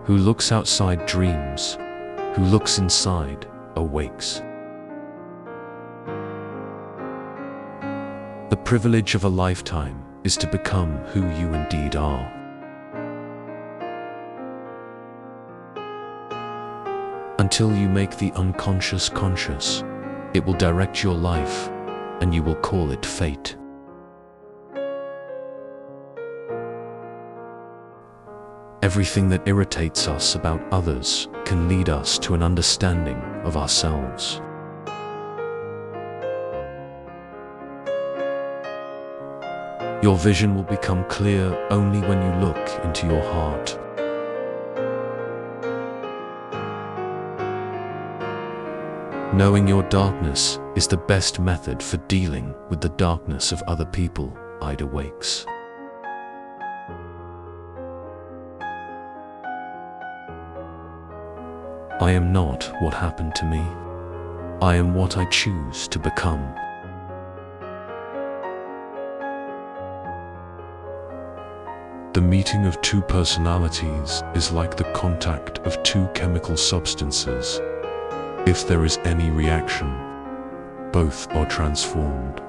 Who looks outside dreams, who looks inside awakes. The privilege of a lifetime is to become who you indeed are. Until you make the unconscious conscious, it will direct your life, and you will call it fate. Everything that irritates us about others can lead us to an understanding of ourselves. Your vision will become clear only when you look into your heart. Knowing your darkness is the best method for dealing with the darkness of other people. Ida Wakes. I am not what happened to me. I am what I choose to become. The meeting of two personalities is like the contact of two chemical substances. If there is any reaction, both are transformed.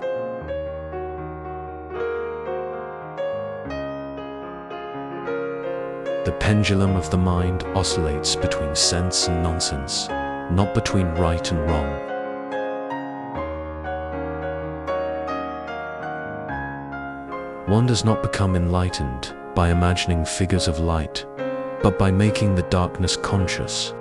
The pendulum of the mind oscillates between sense and nonsense, not between right and wrong. One does not become enlightened by imagining figures of light, but by making the darkness conscious.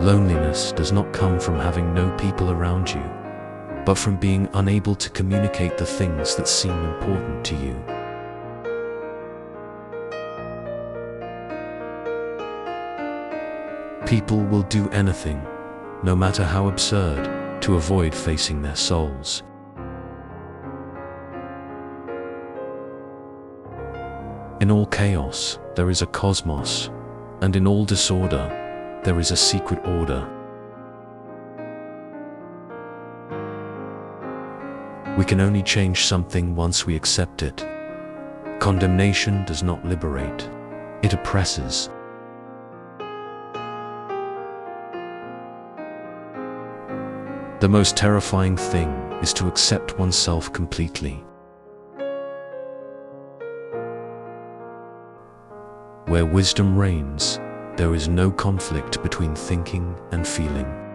Loneliness does not come from having no people around you, but from being unable to communicate the things that seem important to you. People will do anything, no matter how absurd, to avoid facing their souls. In all chaos, there is a cosmos, and in all disorder, there is a secret order. We can only change something once we accept it. Condemnation does not liberate, it oppresses. The most terrifying thing is to accept oneself completely. Where wisdom reigns, there is no conflict between thinking and feeling.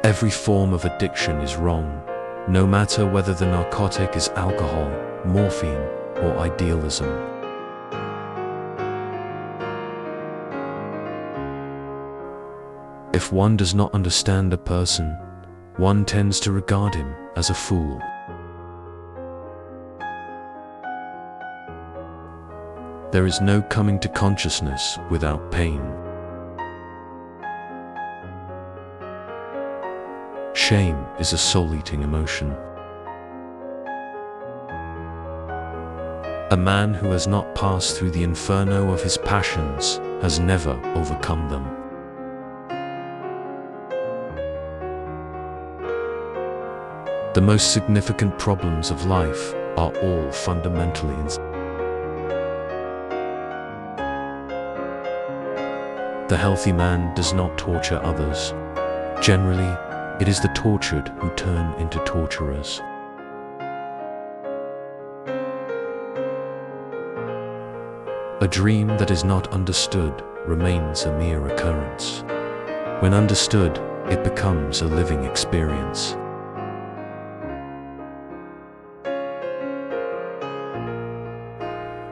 Every form of addiction is wrong, no matter whether the narcotic is alcohol, morphine, or idealism. If one does not understand a person, one tends to regard him as a fool. There is no coming to consciousness without pain. Shame is a soul-eating emotion. A man who has not passed through the inferno of his passions has never overcome them. The most significant problems of life are all fundamentally The healthy man does not torture others. Generally, it is the tortured who turn into torturers. A dream that is not understood remains a mere occurrence. When understood, it becomes a living experience.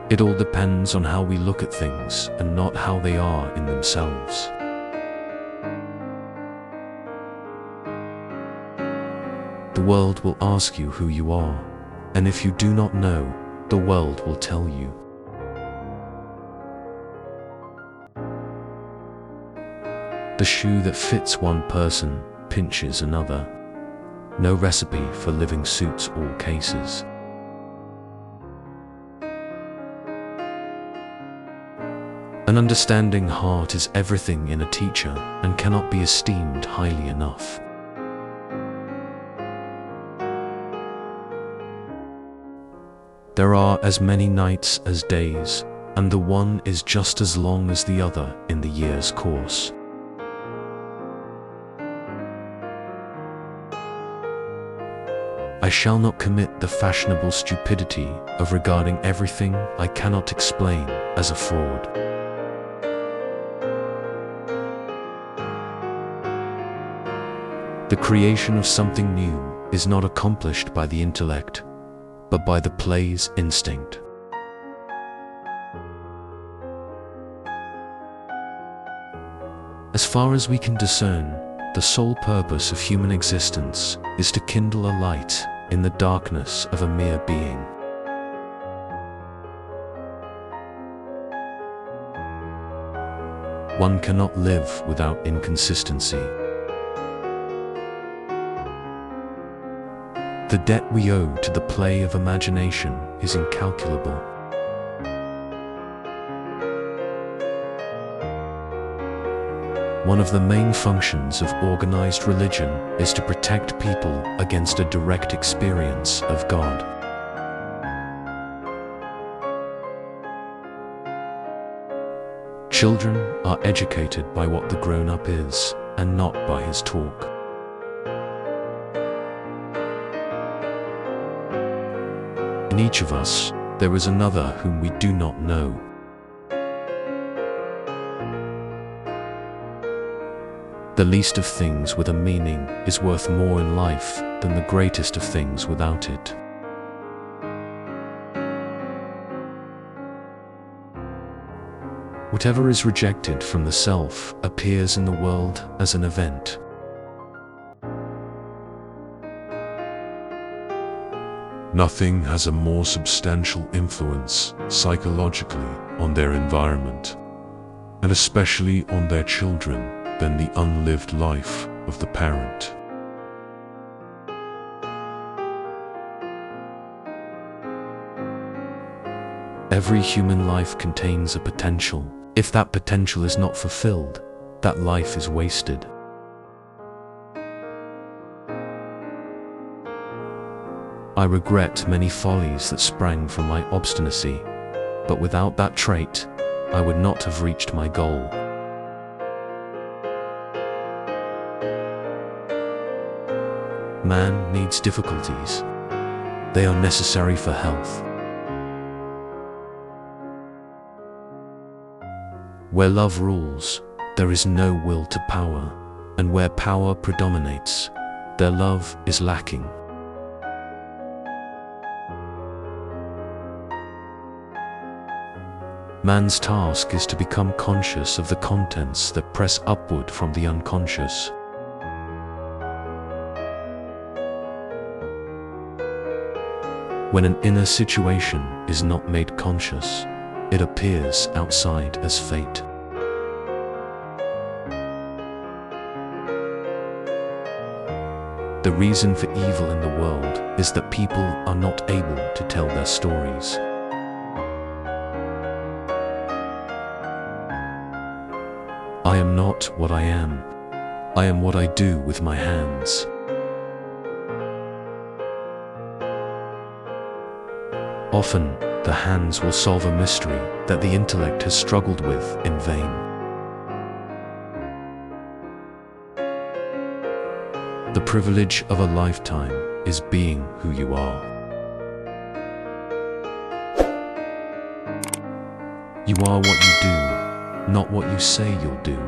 It all depends on how we look at things and not how they are in themselves. The world will ask you who you are, and if you do not know, the world will tell you. The shoe that fits one person pinches another. No recipe for living suits all cases. An understanding heart is everything in a teacher and cannot be esteemed highly enough. There are as many nights as days, and the one is just as long as the other in the year's course. I shall not commit the fashionable stupidity of regarding everything I cannot explain as a fraud. The creation of something new is not accomplished by the intellect, but by the play's instinct. As far as we can discern, the sole purpose of human existence is to kindle a light in the darkness of a mere being. One cannot live without inconsistency. The debt we owe to the play of imagination is incalculable. One of the main functions of organized religion is to protect people against a direct experience of God. Children are educated by what the grown-up is, and not by his talk. In each of us, there is another whom we do not know. The least of things with a meaning is worth more in life than the greatest of things without it. Whatever is rejected from the self appears in the world as an event. Nothing has a more substantial influence psychologically on their environment, and especially on their children, than the unlived life of the parent. Every human life contains a potential. If that potential is not fulfilled, that life is wasted. I regret many follies that sprang from my obstinacy, but without that trait, I would not have reached my goal. Man needs difficulties. They are necessary for health. Where love rules, there is no will to power, and where power predominates, their love is lacking. Man's task is to become conscious of the contents that press upward from the unconscious. When an inner situation is not made conscious, it appears outside as fate. The reason for evil in the world is that people are not able to tell their stories. I am not what I am. I am what I do with my hands. Often, the hands will solve a mystery that the intellect has struggled with in vain. The privilege of a lifetime is being who you are. You are what you do, not what you say you'll do.